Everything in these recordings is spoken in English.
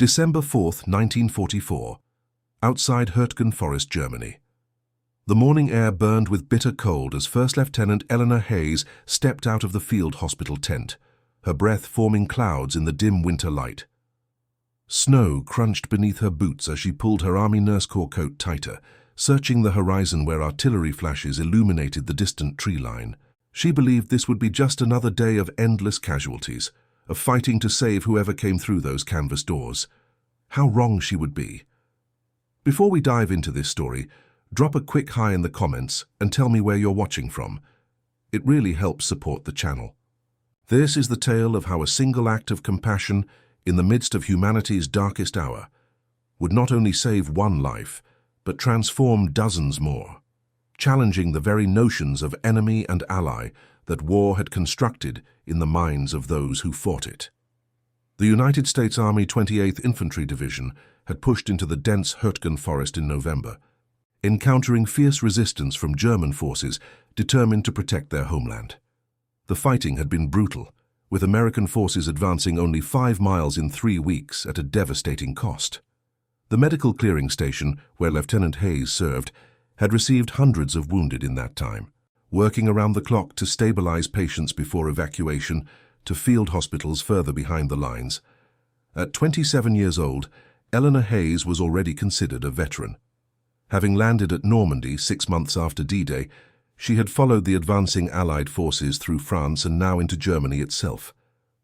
December 4th, 1944. Outside Hürtgen Forest, Germany. The morning air burned with bitter cold as First Lieutenant Eleanor Hayes stepped out of the field hospital tent, her breath forming clouds in the dim winter light. Snow crunched beneath her boots as she pulled her Army Nurse Corps coat tighter, searching the horizon where artillery flashes illuminated the distant tree line. She believed this would be just another day of endless casualties, of fighting to save whoever came through those canvas doors. How wrong she would be. Before we dive into this story, drop a quick hi in the comments and tell me where you're watching from. It really helps support the channel. This is the tale of how a single act of compassion in the midst of humanity's darkest hour would not only save one life, but transform dozens more, challenging the very notions of enemy and ally that war had constructed in the minds of those who fought it. The United States Army 28th Infantry Division had pushed into the dense Hürtgen Forest in November, encountering fierce resistance from German forces determined to protect their homeland. The fighting had been brutal, with American forces advancing only 5 miles in 3 weeks at a devastating cost. The medical clearing station, where Lieutenant Hayes served, had received hundreds of wounded in that time, working around the clock to stabilize patients before evacuation to field hospitals further behind the lines. At 27 years old, Eleanor Hayes was already considered a veteran. Having landed at Normandy 6 months after D-Day, she had followed the advancing Allied forces through France and now into Germany itself.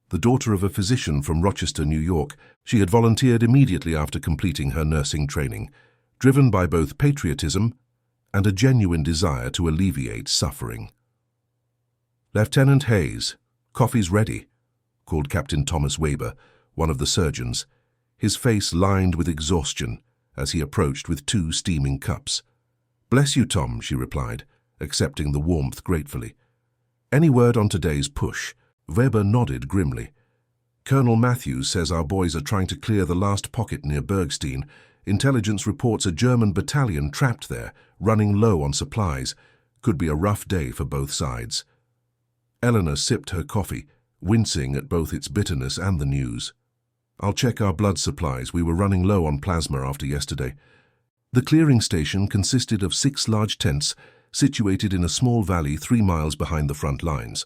The daughter of a physician from Rochester, New York, she had volunteered immediately after completing her nursing training, driven by both patriotism and a genuine desire to alleviate suffering. "Lieutenant Hayes, coffee's ready," called Captain Thomas Weber, one of the surgeons, his face lined with exhaustion as he approached with 2 steaming cups. "Bless you, Tom," she replied, accepting the warmth gratefully. "Any word on today's push?" Weber nodded grimly. "Colonel Matthews says our boys are trying to clear the last pocket near Bergstein. Intelligence reports a German battalion trapped there, running low on supplies. Could be a rough day for both sides." Eleanor sipped her coffee, wincing at both its bitterness and the news. "I'll check our blood supplies. We were running low on plasma after yesterday." The clearing station consisted of 6 large tents situated in a small valley 3 miles behind the front lines.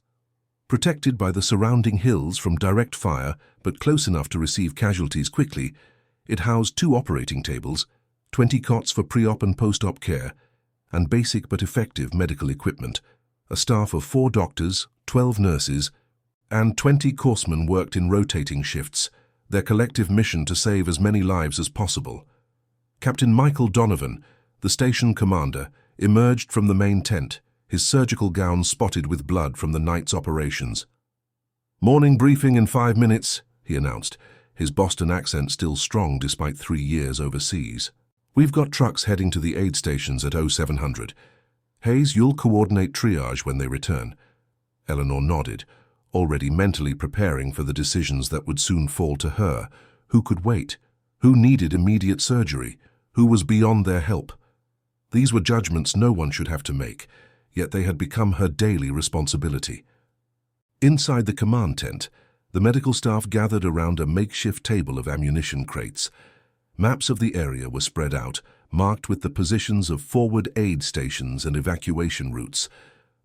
Protected by the surrounding hills from direct fire, but close enough to receive casualties quickly, it housed 2 operating tables, 20 cots for pre-op and post-op care, and basic but effective medical equipment. A staff of 4 doctors, 12 nurses, and 20 corpsmen worked in rotating shifts, their collective mission to save as many lives as possible. Captain Michael Donovan, the station commander, emerged from the main tent, his surgical gown spotted with blood from the night's operations. "Morning briefing in 5 minutes," he announced, his Boston accent still strong despite 3 years overseas. "We've got trucks heading to the aid stations at 0700. Hayes, you'll coordinate triage when they return." Eleanor nodded, already mentally preparing for the decisions that would soon fall to her. Who could wait? Who needed immediate surgery? Who was beyond their help? These were judgments no one should have to make, yet they had become her daily responsibility. Inside the command tent, the medical staff gathered around a makeshift table of ammunition crates. Maps of the area were spread out, marked with the positions of forward aid stations and evacuation routes.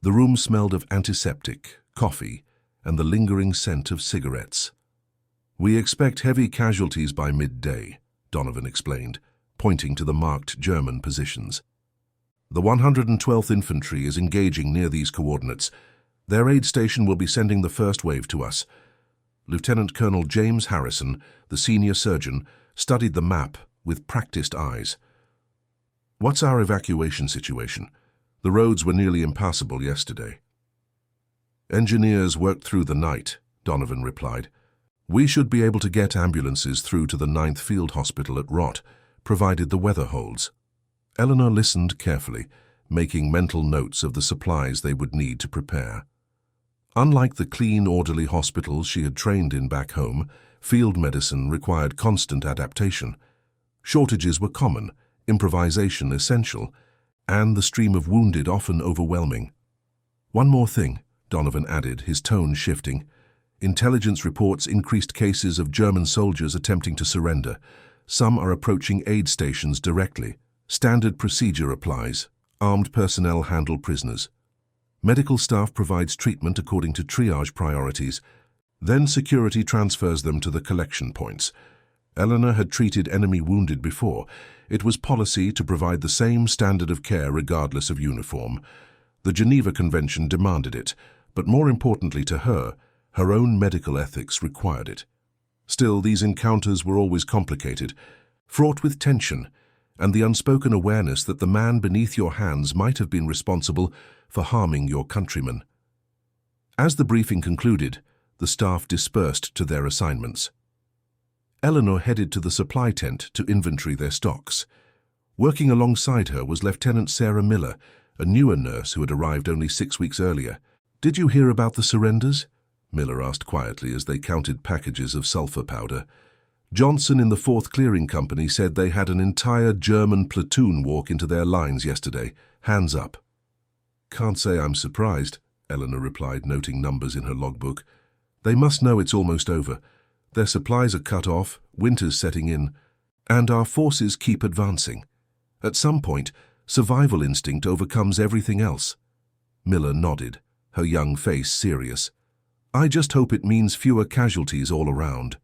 The room smelled of antiseptic, coffee, and the lingering scent of cigarettes. "We expect heavy casualties by midday," Donovan explained, pointing to the marked German positions. "The 112th Infantry is engaging near these coordinates. Their aid station will be sending the first wave to us." Lieutenant Colonel James Harrison, the senior surgeon, studied the map with practiced eyes. "What's our evacuation situation? The roads were nearly impassable yesterday." "Engineers worked through the night," Donovan replied. "We should be able to get ambulances through to the 9th Field Hospital at Rott, provided the weather holds." Eleanor listened carefully, making mental notes of the supplies they would need to prepare. Unlike the clean, orderly hospitals she had trained in back home, field medicine required constant adaptation. Shortages were common, improvisation essential, and the stream of wounded often overwhelming. "One more thing," Donovan added, his tone shifting. Intelligence reports increased cases of German soldiers attempting to surrender. Some are approaching aid stations directly. Standard procedure applies. Armed personnel handle prisoners. Medical staff provides treatment according to triage priorities. Then security transfers them to the collection points. Eleanor had treated enemy wounded before. It was policy to provide the same standard of care regardless of uniform. The Geneva Convention demanded it, but more importantly to her own medical ethics required it. Still, these encounters were always complicated, fraught with tension, and the unspoken awareness that the man beneath your hands might have been responsible for harming your countrymen. As the briefing concluded, the staff dispersed to their assignments. Eleanor headed to the supply tent to inventory their stocks. Working alongside her was Lieutenant Sarah Miller, a newer nurse who had arrived only 6 weeks earlier. "Did you hear about the surrenders?" Miller asked quietly as they counted packages of sulfur powder. "Johnson in the 4th Clearing Company said they had an entire German platoon walk into their lines yesterday. Hands up." "Can't say I'm surprised," Eleanor replied, noting numbers in her logbook. "They must know it's almost over. Their supplies are cut off, winter's setting in, and our forces keep advancing. At some point, survival instinct overcomes everything else." Miller nodded, her young face serious. "I just hope it means fewer casualties all around."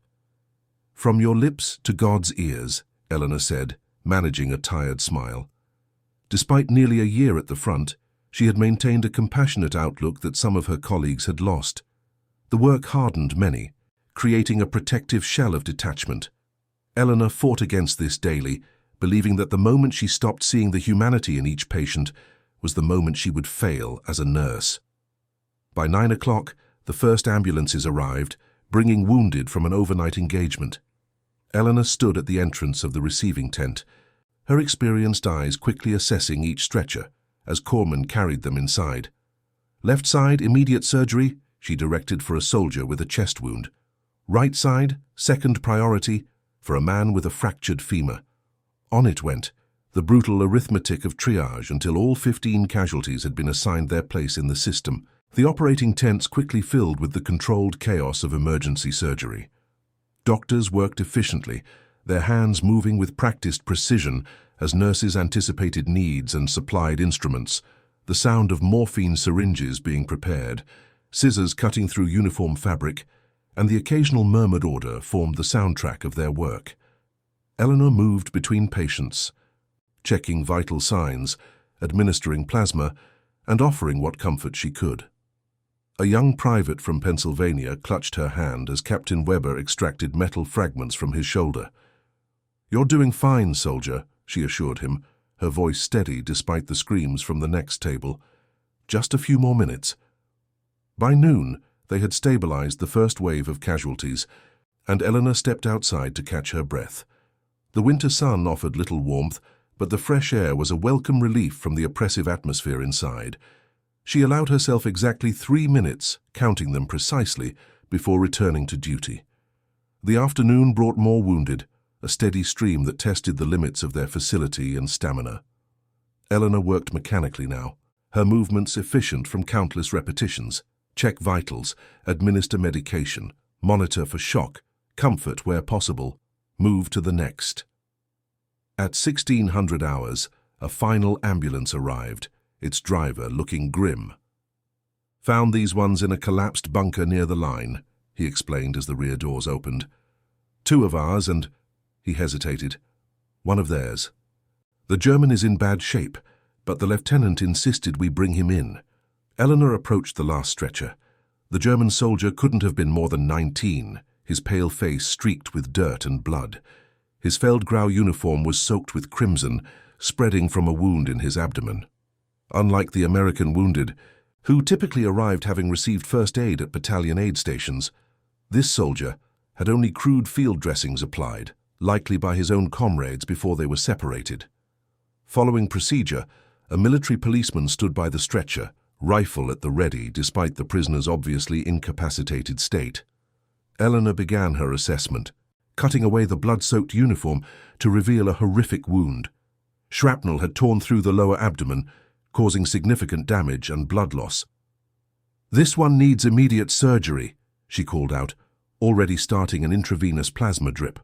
"From your lips to God's ears," Eleanor said, managing a tired smile. Despite nearly a year at the front, she had maintained a compassionate outlook that some of her colleagues had lost. The work hardened many, creating a protective shell of detachment. Eleanor fought against this daily, believing that the moment she stopped seeing the humanity in each patient was the moment she would fail as a nurse. By 9 o'clock, the first ambulances arrived, bringing wounded from an overnight engagement. Eleanor stood at the entrance of the receiving tent, her experienced eyes quickly assessing each stretcher as corpsmen carried them inside. "Left side, immediate surgery," she directed for a soldier with a chest wound. "Right side, second priority, for a man with a fractured femur." On it went, the brutal arithmetic of triage until all 15 casualties had been assigned their place in the system. The operating tents quickly filled with the controlled chaos of emergency surgery. Doctors worked efficiently, their hands moving with practiced precision as nurses anticipated needs and supplied instruments, the sound of morphine syringes being prepared, scissors cutting through uniform fabric, and the occasional murmured order formed the soundtrack of their work. Eleanor moved between patients, checking vital signs, administering plasma, and offering what comfort she could. A young private from Pennsylvania clutched her hand as Captain Weber extracted metal fragments from his shoulder. "You're doing fine, soldier," she assured him, her voice steady despite the screams from the next table. "Just a few more minutes." By noon, they had stabilized the first wave of casualties, and Eleanor stepped outside to catch her breath. The winter sun offered little warmth, but the fresh air was a welcome relief from the oppressive atmosphere inside. She allowed herself exactly 3 minutes, counting them precisely, before returning to duty. The afternoon brought more wounded, a steady stream that tested the limits of their facility and stamina. Eleanor worked mechanically now, her movements efficient from countless repetitions. Check vitals, administer medication, monitor for shock, comfort where possible, move to the next. At 1600 hours, a final ambulance arrived, its driver looking grim. "Found these ones in a collapsed bunker near the line," he explained as the rear doors opened. "2 of ours and," he hesitated, "1 of theirs. The German is in bad shape, but the lieutenant insisted we bring him in." Eleanor approached the last stretcher. The German soldier couldn't have been more than 19, his pale face streaked with dirt and blood. His Feldgrau uniform was soaked with crimson, spreading from a wound in his abdomen. Unlike the American wounded, who typically arrived having received first aid at battalion aid stations, this soldier had only crude field dressings applied, likely by his own comrades before they were separated. Following procedure, a military policeman stood by the stretcher, rifle at the ready despite the prisoner's obviously incapacitated state. Eleanor began her assessment, cutting away the blood-soaked uniform to reveal a horrific wound. Shrapnel had torn through the lower abdomen, causing significant damage and blood loss. "This one needs immediate surgery," she called out, already starting an intravenous plasma drip.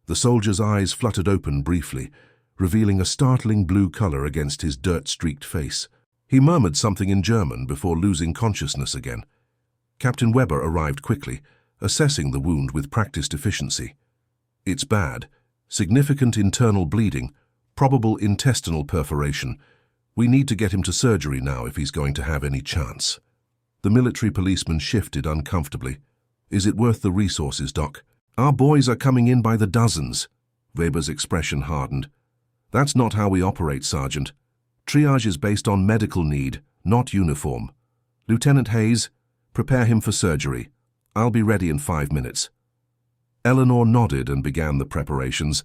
The soldier's eyes fluttered open briefly, revealing a startling blue color against his dirt-streaked face. He murmured something in German before losing consciousness again. Captain Weber arrived quickly, assessing the wound with practiced efficiency. It's bad. Significant internal bleeding, probable intestinal perforation. We need to get him to surgery now if he's going to have any chance. The military policeman shifted uncomfortably. Is it worth the resources, Doc? Our boys are coming in by the dozens. Weber's expression hardened. That's not how we operate, Sergeant. Triage is based on medical need, not uniform. Lieutenant Hayes, prepare him for surgery. I'll be ready in 5 minutes. Eleanor nodded and began the preparations,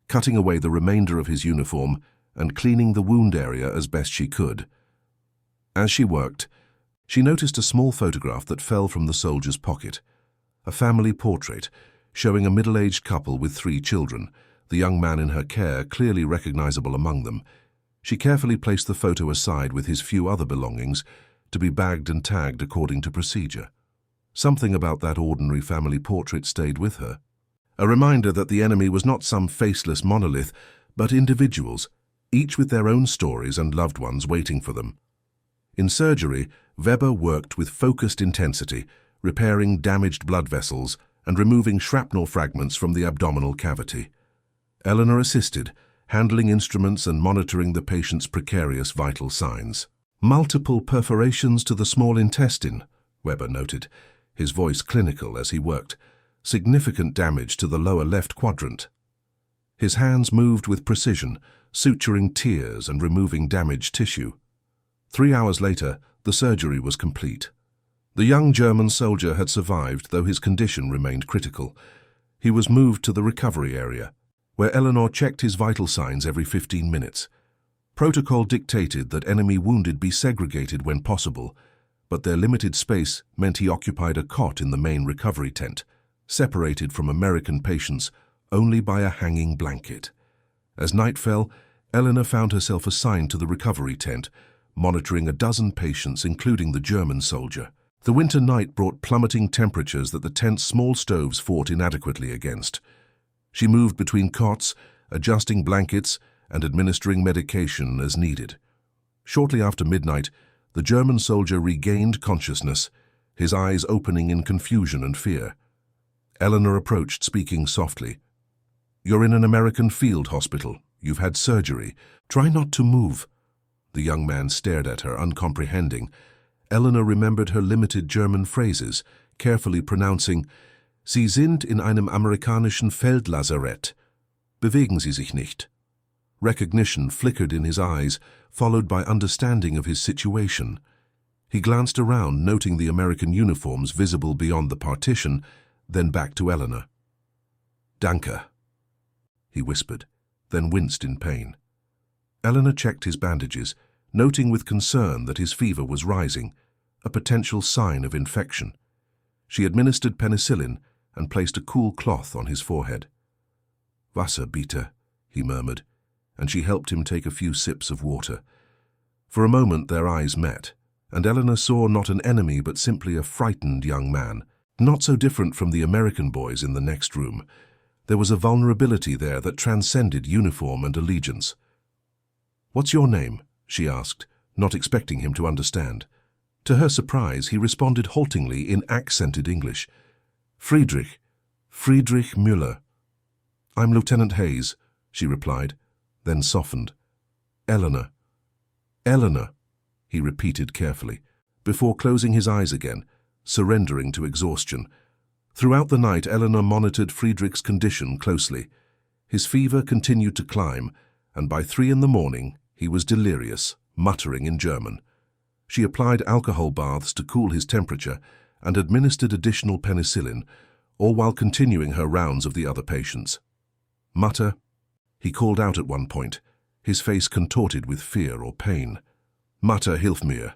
cutting away the remainder of his uniform and cleaning the wound area as best she could. As she worked, she noticed a small photograph that fell from the soldier's pocket. A family portrait showing a middle-aged couple with 3 children, the young man in her care clearly recognizable among them. She carefully placed the photo aside with his few other belongings to be bagged and tagged according to procedure. Something about that ordinary family portrait stayed with her. A reminder that the enemy was not some faceless monolith, but individuals, each with their own stories and loved ones waiting for them. In surgery, Weber worked with focused intensity, repairing damaged blood vessels and removing shrapnel fragments from the abdominal cavity. Eleanor assisted, handling instruments and monitoring the patient's precarious vital signs. Multiple perforations to the small intestine, Weber noted, his voice clinical as he worked. Significant damage to the lower left quadrant. His hands moved with precision, suturing tears and removing damaged tissue. 3 hours later, the surgery was complete. The young German soldier had survived, though his condition remained critical. He was moved to the recovery area, where Eleanor checked his vital signs every 15 minutes. Protocol dictated that enemy wounded be segregated when possible, but their limited space meant he occupied a cot in the main recovery tent, separated from American patients only by a hanging blanket. As night fell, Eleanor found herself assigned to the recovery tent, monitoring a dozen patients, including the German soldier. The winter night brought plummeting temperatures that the tent's small stoves fought inadequately against. She moved between cots, adjusting blankets and administering medication as needed. Shortly after midnight, the German soldier regained consciousness, his eyes opening in confusion and fear. Eleanor approached, speaking softly. "You're in an American field hospital. You've had surgery. Try not to move." The young man stared at her, uncomprehending. Eleanor remembered her limited German phrases, carefully pronouncing, "Sie sind in einem amerikanischen Feldlazarett. Bewegen Sie sich nicht." Recognition flickered in his eyes, followed by understanding of his situation. He glanced around, noting the American uniforms visible beyond the partition, then back to Eleanor. "Danke," he whispered, then winced in pain. Eleanor checked his bandages, noting with concern that his fever was rising, a potential sign of infection. She administered penicillin and placed a cool cloth on his forehead. "Wasser, bitte," he murmured, and she helped him take a few sips of water. For a moment their eyes met, and Eleanor saw not an enemy but simply a frightened young man. Not so different from the American boys in the next room. There was a vulnerability there that transcended uniform and allegiance. "What's your name?" she asked, not expecting him to understand. To her surprise, he responded haltingly in accented English. Friedrich Müller." "I'm Lieutenant Hayes," she replied, then softened. "Eleanor." "Eleanor," he repeated carefully, before closing his eyes again, surrendering to exhaustion. Throughout the night, Eleanor monitored Friedrich's condition closely. His fever continued to climb, and by 3 in the morning, he was delirious, muttering in German. She applied alcohol baths to cool his temperature and administered additional penicillin, all while continuing her rounds of the other patients. "Mutter," he called out at one point, his face contorted with fear or pain. "Mutter, hilf mir."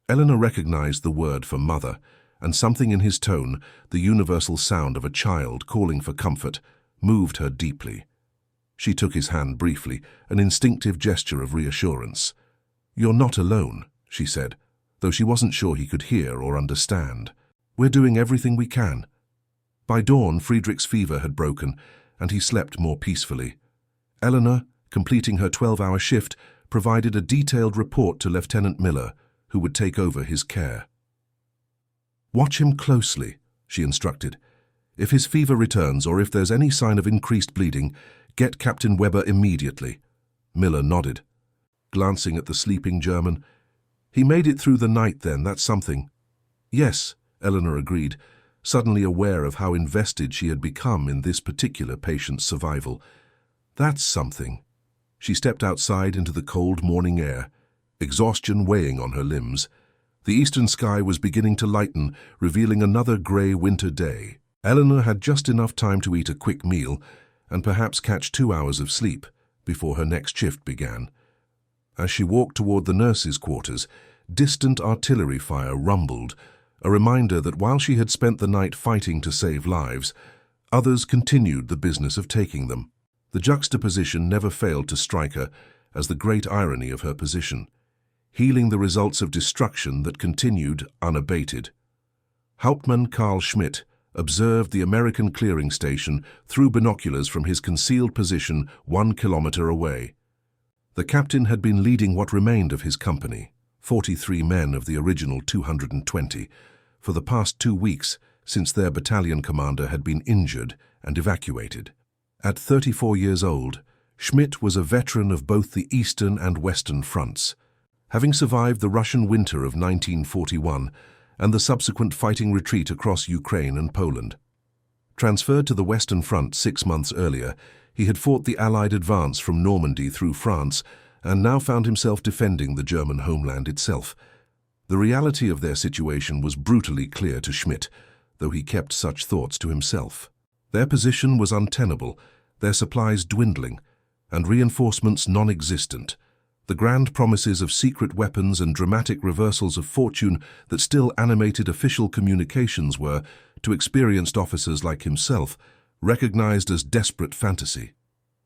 Eleanor recognized the word for mother, and something in his tone, the universal sound of a child calling for comfort, moved her deeply. She took his hand briefly, an instinctive gesture of reassurance. "You're not alone," she said, though she wasn't sure he could hear or understand. We're doing everything we can." By dawn, Friedrich's fever had broken, and he slept more peacefully. Eleanor, completing her 12-hour shift, provided a detailed report to Lieutenant Miller, who would take over his care. "Watch him closely," she instructed. "If his fever returns or if there's any sign of increased bleeding, get Captain Weber immediately." Miller nodded, glancing at the sleeping German. "He made it through the night then, that's something." "Yes," Eleanor agreed, suddenly aware of how invested she had become in this particular patient's survival. "That's something." She stepped outside into the cold morning air, exhaustion weighing on her limbs. The eastern sky was beginning to lighten, revealing another grey winter day. Eleanor had just enough time to eat a quick meal and perhaps catch 2 hours of sleep before her next shift began. As she walked toward the nurses' quarters, distant artillery fire rumbled, a reminder that while she had spent the night fighting to save lives, others continued the business of taking them. The juxtaposition never failed to strike her as the great irony of her position, healing the results of destruction that continued unabated. Hauptmann Karl Schmidt observed the American clearing station through binoculars from his concealed position 1 kilometer away. The captain had been leading what remained of his company, 43 men of the original 220, for the past 2 weeks since their battalion commander had been injured and evacuated. At 34 years old, Schmidt was a veteran of both the Eastern and Western fronts. Having survived the Russian winter of 1941 and the subsequent fighting retreat across Ukraine and Poland. Transferred to the Western Front 6 months earlier, he had fought the Allied advance from Normandy through France and now found himself defending the German homeland itself. The reality of their situation was brutally clear to Schmidt, though he kept such thoughts to himself. Their position was untenable, their supplies dwindling, and reinforcements non-existent. The grand promises of secret weapons and dramatic reversals of fortune that still animated official communications were, to experienced officers like himself, recognized as desperate fantasy.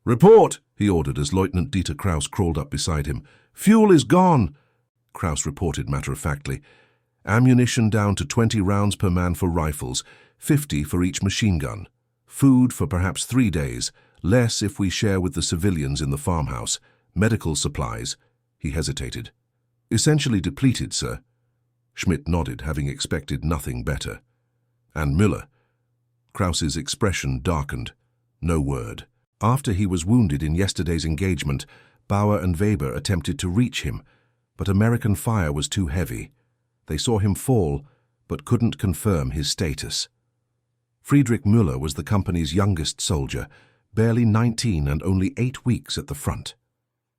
"Report!" he ordered as Lieutenant Dieter Kraus crawled up beside him. "Fuel is gone!" Kraus reported matter-of-factly. "Ammunition down to 20 rounds per man for rifles, 50 for each machine gun. Food for perhaps 3 days, less if we share with the civilians in the farmhouse. Medical supplies." He hesitated. "Essentially depleted, sir." Schmidt nodded, having expected nothing better. "And Müller?" Kraus's expression darkened. No word. After he was wounded in yesterday's engagement, Bauer and Weber attempted to reach him, but American fire was too heavy. They saw him fall, but couldn't confirm his status. Friedrich Müller was the company's youngest soldier, barely 19 and only 8 weeks at the front.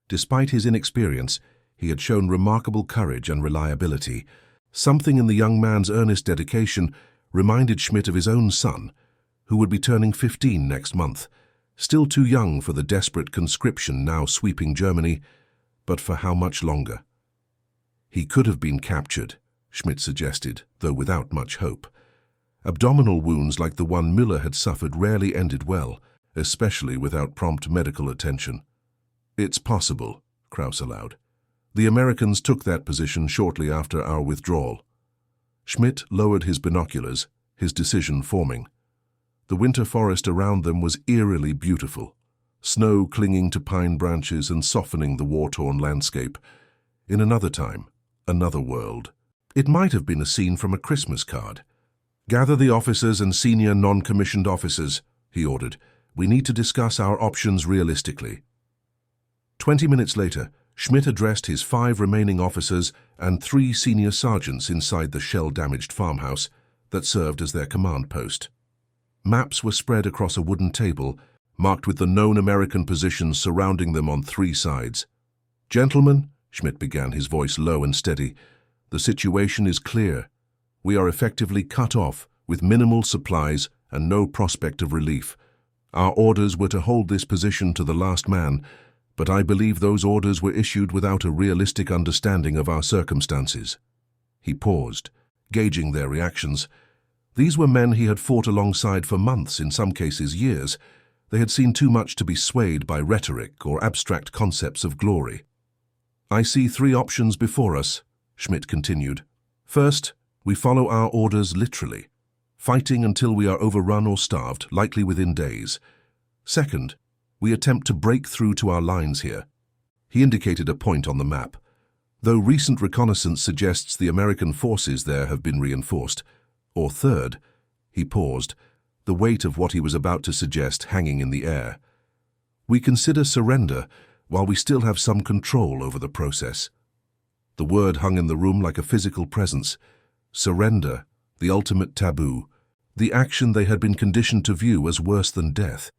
Despite his inexperience, he had shown remarkable courage and reliability. Something in the young man's earnest dedication reminded Schmidt of his own son, who would be turning 15 next month, still too young for the desperate conscription now sweeping Germany, but for how much longer? He could have been captured, Schmidt suggested, though without much hope. Abdominal wounds like the one Müller had suffered rarely ended well, especially without prompt medical attention. "It's possible," Kraus allowed. "The Americans took that position shortly after our withdrawal." Schmidt lowered his binoculars, his decision forming. The winter forest around them was eerily beautiful, snow clinging to pine branches and softening the war-torn landscape. In another time, another world. It might have been a scene from a Christmas card. "Gather the officers and senior non-commissioned officers," he ordered. "We need to discuss our options realistically." 20 minutes later, Schmidt addressed his 5 remaining officers and 3 senior sergeants inside the shell-damaged farmhouse that served as their command post. Maps were spread across a wooden table, marked with the known American positions surrounding them on 3 sides. "Gentlemen," Schmidt began, his voice low and steady, "the situation is clear. We are effectively cut off, with minimal supplies and no prospect of relief. Our orders were to hold this position to the last man, but I believe those orders were issued without a realistic understanding of our circumstances." He paused, gauging their reactions. These were men he had fought alongside for months, in some cases years. They had seen too much to be swayed by rhetoric or abstract concepts of glory. "I see 3 options before us," Schmidt continued. "First, We follow our orders literally, fighting until we are overrun or starved, likely within days. Second, we attempt to break through to our lines here. He indicated a point on the map. Though recent reconnaissance suggests the American forces there have been reinforced. Or third, he paused, the weight of what he was about to suggest hanging in the air. We consider surrender while we still have some control over the process. The word hung in the room like a physical presence. Surrender, the ultimate taboo, the action they had been conditioned to view as worse than death.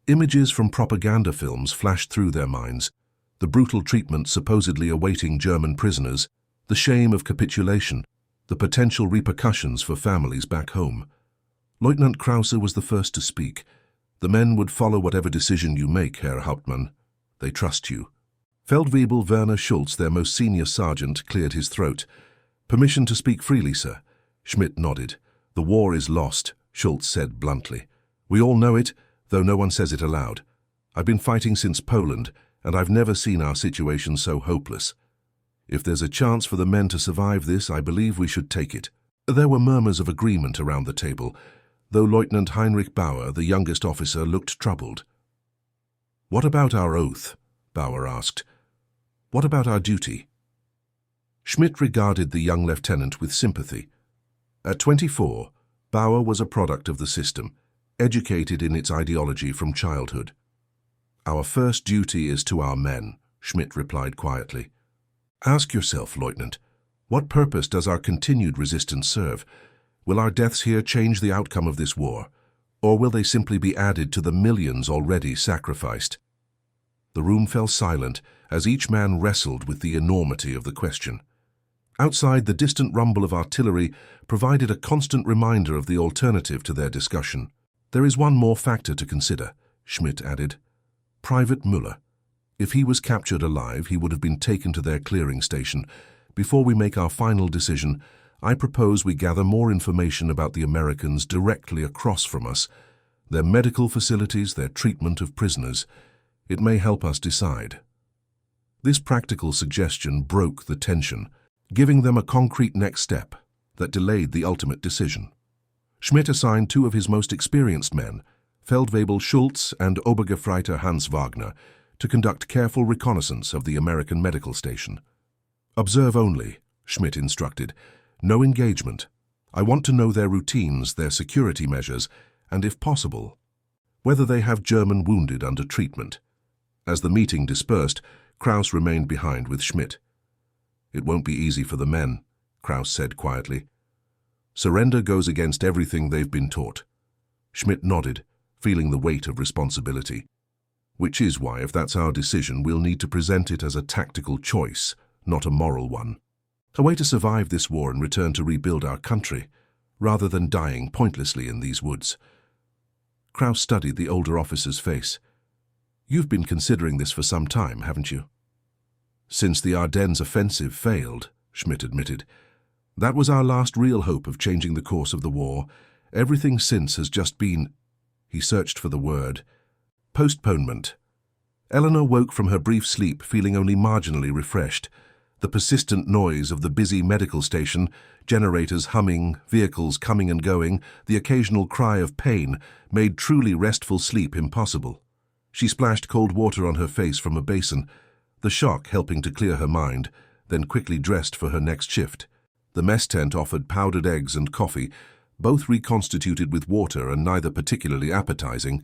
Images from propaganda films flashed through their minds, the brutal treatment supposedly awaiting German prisoners, the shame of capitulation, the potential repercussions for families back home. Lieutenant Krause was the first to speak. The men would follow whatever decision you make, Herr Hauptmann. They trust you. Feldwebel Werner Schultz, their most senior sergeant, cleared his throat. Permission to speak freely, sir. Schmidt nodded. The war is lost, Schultz said bluntly. We all know it, though no one says it aloud. I've been fighting since Poland, and I've never seen our situation so hopeless. If there's a chance for the men to survive this, I believe we should take it. There were murmurs of agreement around the table, though Lieutenant Heinrich Bauer, the youngest officer, looked troubled. What about our oath? Bauer asked. What about our duty? Schmidt regarded the young lieutenant with sympathy. At 24, Bauer was a product of the system, educated in its ideology from childhood. Our first duty is to our men, Schmidt replied quietly. Ask yourself, Lieutenant, what purpose does our continued resistance serve? Will our deaths here change the outcome of this war, or will they simply be added to the millions already sacrificed? The room fell silent as each man wrestled with the enormity of the question. Outside, the distant rumble of artillery provided a constant reminder of the alternative to their discussion. There is one more factor to consider, Schmidt added. Private Müller. If he was captured alive, he would have been taken to their clearing station. Before we make our final decision, I propose we gather more information about the Americans directly across from us, their medical facilities, their treatment of prisoners. It may help us decide. This practical suggestion broke the tension, giving them a concrete next step that delayed the ultimate decision. Schmidt assigned two of his most experienced men, Feldwebel Schultz and Obergefreiter Hans Wagner, to conduct careful reconnaissance of the American medical station. Observe only, Schmidt instructed. No engagement. I want to know their routines, their security measures, and if possible, whether they have German wounded under treatment. As the meeting dispersed, Krause remained behind with Schmidt. It won't be easy for the men, Krause said quietly. Surrender goes against everything they've been taught. Schmidt nodded, feeling the weight of responsibility. Which is why, if that's our decision, we'll need to present it as a tactical choice, not a moral one. A way to survive this war and return to rebuild our country, rather than dying pointlessly in these woods. Krause studied the older officer's face. You've been considering this for some time, haven't you? Since the Ardennes offensive failed, Schmidt admitted. That was our last real hope of changing the course of the war. Everything since has just been, he searched for the word, postponement. Eleanor woke from her brief sleep feeling only marginally refreshed. The persistent noise of the busy medical station, generators humming, vehicles coming and going, the occasional cry of pain, made truly restful sleep impossible. She splashed cold water on her face from a basin, the shock helping to clear her mind, then quickly dressed for her next shift. The mess tent offered powdered eggs and coffee, both reconstituted with water and neither particularly appetizing,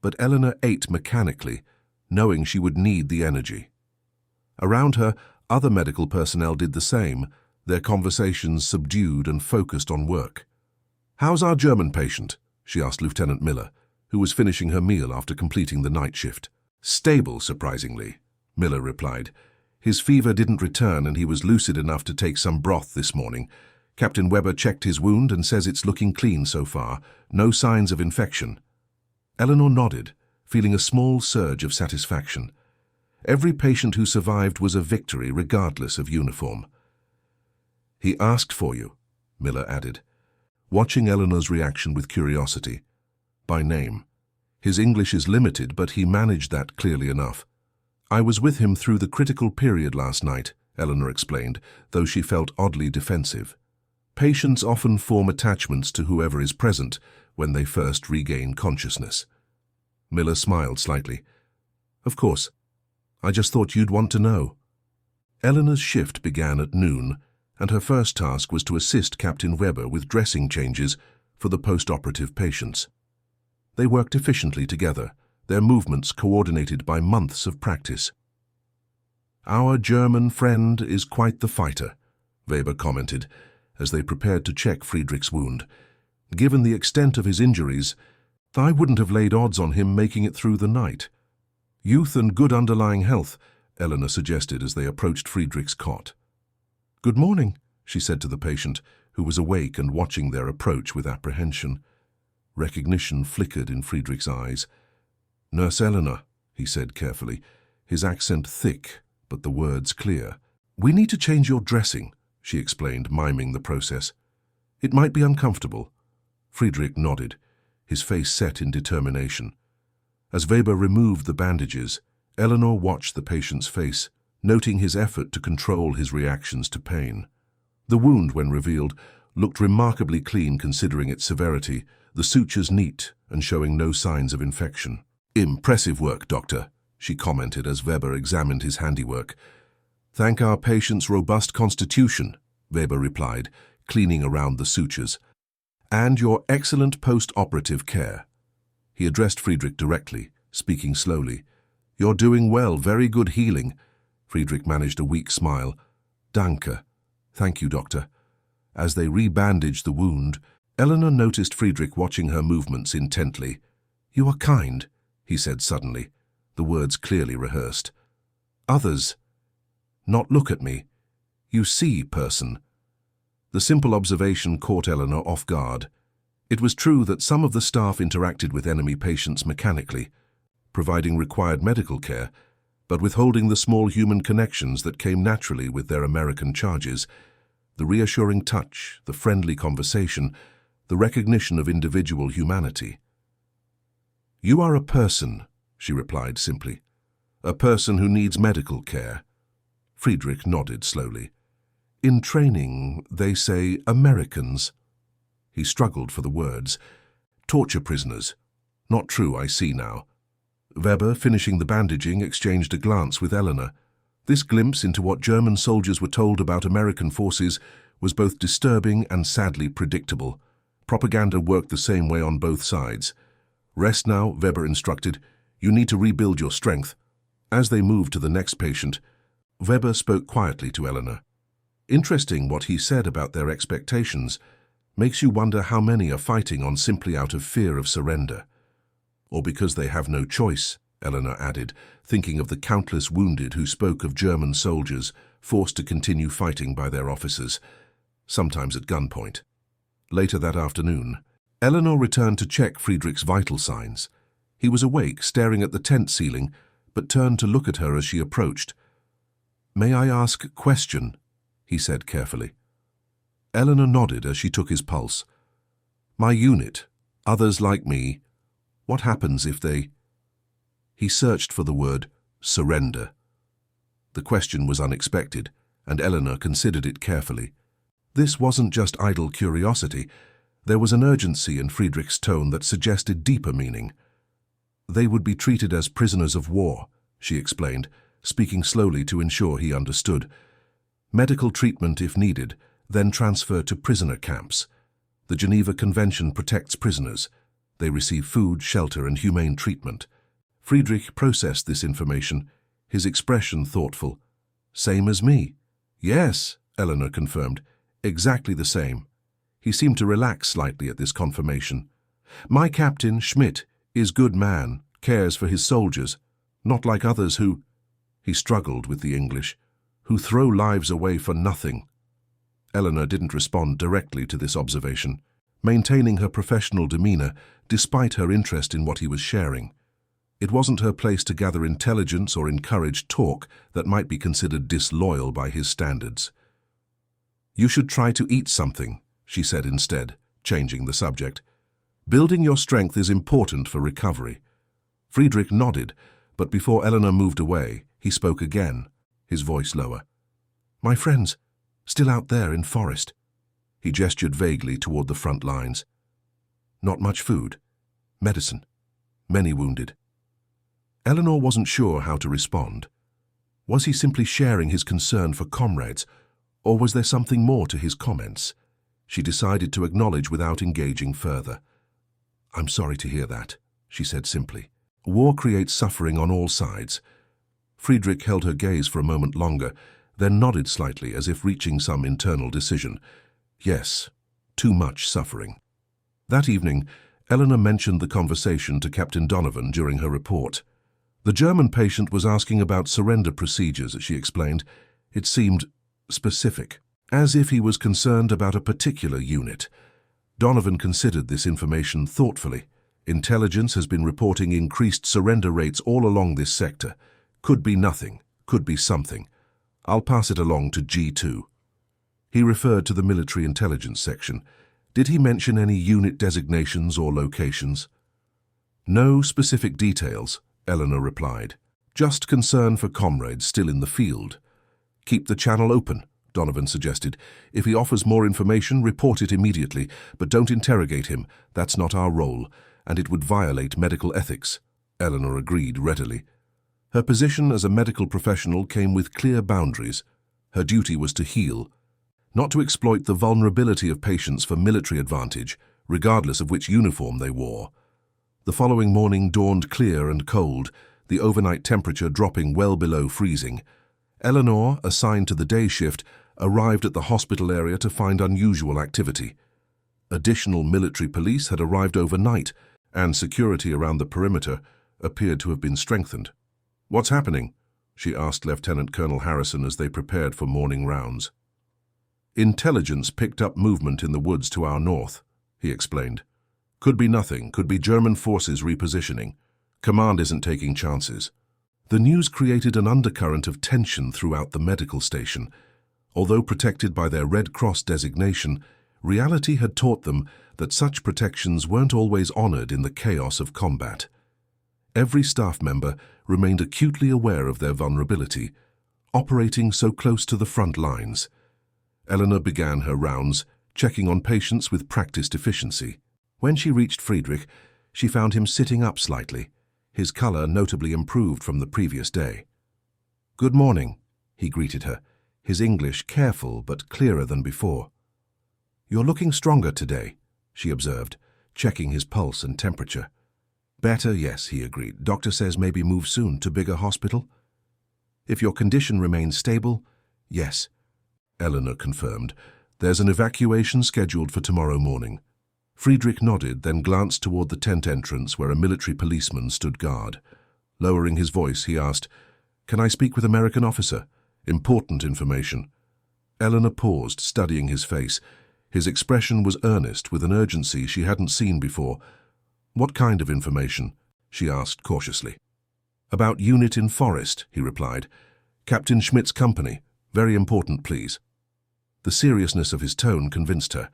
but Eleanor ate mechanically, knowing she would need the energy. Around her, other medical personnel did the same, their conversations subdued and focused on work. "How's our German patient?" she asked Lieutenant Miller, who was finishing her meal after completing the night shift. "Stable, surprisingly," Miller replied. "His fever didn't return and he was lucid enough to take some broth this morning. Captain Weber checked his wound and says it's looking clean so far, no signs of infection." Eleanor nodded, feeling a small surge of satisfaction. Every patient who survived was a victory regardless of uniform. "He asked for you," Miller added, watching Eleanor's reaction with curiosity. "By name. His English is limited, but he managed that clearly enough. I was with him through the critical period last night," Eleanor explained, though she felt oddly defensive. Patients often form attachments to whoever is present when they first regain consciousness. Miller smiled slightly. Of course. I just thought you'd want to know. Eleanor's shift began at noon, and her first task was to assist Captain Weber with dressing changes for the post-operative patients. They worked efficiently together, their movements coordinated by months of practice. Our German friend is quite the fighter, Weber commented, as they prepared to check Friedrich's wound. Given the extent of his injuries, I wouldn't have laid odds on him making it through the night. Youth and good underlying health, Eleanor suggested as they approached Friedrich's cot. Good morning, she said to the patient, who was awake and watching their approach with apprehension. Recognition flickered in Friedrich's eyes. Nurse Eleanor, he said carefully, his accent thick, but the words clear. We need to change your dressing, she explained, miming the process. It might be uncomfortable. Friedrich nodded, his face set in determination. As Weber removed the bandages, Eleanor watched the patient's face, noting his effort to control his reactions to pain. The wound, when revealed, looked remarkably clean considering its severity, the sutures neat and showing no signs of infection. Impressive work, Doctor, she commented as Weber examined his handiwork. Thank our patient's robust constitution, Weber replied, cleaning around the sutures. And your excellent post-operative care. He addressed Friedrich directly, speaking slowly. You're doing well, very good healing. Friedrich managed a weak smile. Danke. Thank you, Doctor. As they rebandaged the wound, Eleanor noticed Friedrich watching her movements intently. You are kind, he said suddenly, the words clearly rehearsed. Others. Not look at me. You see, person. The simple observation caught Eleanor off guard. It was true that some of the staff interacted with enemy patients mechanically, providing required medical care, but withholding the small human connections that came naturally with their American charges, the reassuring touch, the friendly conversation, the recognition of individual humanity. You are a person, she replied simply. A person who needs medical care. Friedrich nodded slowly. In training, they say Americans. He struggled for the words. Torture prisoners. Not true, I see now. Weber, finishing the bandaging, exchanged a glance with Eleanor. This glimpse into what German soldiers were told about American forces was both disturbing and sadly predictable. Propaganda worked the same way on both sides. Rest now, Weber instructed. You need to rebuild your strength. As they moved to the next patient, Weber spoke quietly to Eleanor. Interesting what he said about their expectations. Makes you wonder how many are fighting on simply out of fear of surrender. Or because they have no choice, Eleanor added, thinking of the countless wounded who spoke of German soldiers forced to continue fighting by their officers, sometimes at gunpoint. Later that afternoon, Eleanor returned to check Friedrich's vital signs. He was awake, staring at the tent ceiling, but turned to look at her as she approached. May I ask a question? He said carefully. Eleanor nodded as she took his pulse. My unit, others like me, what happens if they... He searched for the word surrender. The question was unexpected, and Eleanor considered it carefully. This wasn't just idle curiosity. There was an urgency in Friedrich's tone that suggested deeper meaning. They would be treated as prisoners of war, she explained, speaking slowly to ensure he understood. Medical treatment if needed, then transferred to prisoner camps. The Geneva Convention protects prisoners. They receive food, shelter, and humane treatment. Friedrich processed this information, his expression thoughtful. Same as me. Yes, Eleanor confirmed. Exactly the same. He seemed to relax slightly at this confirmation. My captain, Schmidt, is good man, cares for his soldiers, not like others who... He struggled with the English. Who throw lives away for nothing. Eleanor didn't respond directly to this observation, maintaining her professional demeanor despite her interest in what he was sharing. It wasn't her place to gather intelligence or encourage talk that might be considered disloyal by his standards. You should try to eat something, she said instead, changing the subject. Building your strength is important for recovery. Friedrich nodded, but before Eleanor moved away, he spoke again, his voice lower. My friends, still out there in forest. He gestured vaguely toward the front lines. Not much food. Medicine. Many wounded. Eleanor wasn't sure how to respond. Was he simply sharing his concern for comrades, or was there something more to his comments? She decided to acknowledge without engaging further. "I'm sorry to hear that," she said simply. "War creates suffering on all sides." Friedrich held her gaze for a moment longer, then nodded slightly as if reaching some internal decision. Yes, too much suffering. That evening, Eleanor mentioned the conversation to Captain Donovan during her report. The German patient was asking about surrender procedures, she explained. It seemed specific, as if he was concerned about a particular unit. Donovan considered this information thoughtfully. Intelligence has been reporting increased surrender rates all along this sector. Could be nothing, could be something. I'll pass it along to G2. He referred to the military intelligence section. Did he mention any unit designations or locations? No specific details, Eleanor replied. Just concern for comrades still in the field. Keep the channel open, Donovan suggested. If he offers more information, report it immediately, but don't interrogate him. That's not our role, and it would violate medical ethics. Eleanor agreed readily. Her position as a medical professional came with clear boundaries. Her duty was to heal, not to exploit the vulnerability of patients for military advantage, regardless of which uniform they wore. The following morning dawned clear and cold, the overnight temperature dropping well below freezing. Eleanor, assigned to the day shift, arrived at the hospital area to find unusual activity. Additional military police had arrived overnight, and security around the perimeter appeared to have been strengthened. "What's happening?" she asked Lieutenant Colonel Harrison as they prepared for morning rounds. "Intelligence picked up movement in the woods to our north," he explained. "Could be nothing, could be German forces repositioning. Command isn't taking chances." The news created an undercurrent of tension throughout the medical station. Although protected by their Red Cross designation, reality had taught them that such protections weren't always honored in the chaos of combat. Every staff member remained acutely aware of their vulnerability, operating so close to the front lines. Eleanor began her rounds, checking on patients with practiced efficiency. When she reached Friedrich, she found him sitting up slightly, his color notably improved from the previous day. "Good morning," he greeted her, his English careful but clearer than before. "You're looking stronger today," she observed, checking his pulse and temperature. "Better, yes," he agreed. "Doctor says maybe move soon to bigger hospital." "If your condition remains stable, yes," Eleanor confirmed. "There's an evacuation scheduled for tomorrow morning." Friedrich nodded, then glanced toward the tent entrance where a military policeman stood guard. Lowering his voice, he asked, "Can I speak with American officer? Important information." Eleanor paused, studying his face. His expression was earnest, with an urgency she hadn't seen before. "What kind of information?" she asked cautiously. "About unit in Forest," he replied. "Captain Schmidt's company. Very important, please." The seriousness of his tone convinced her.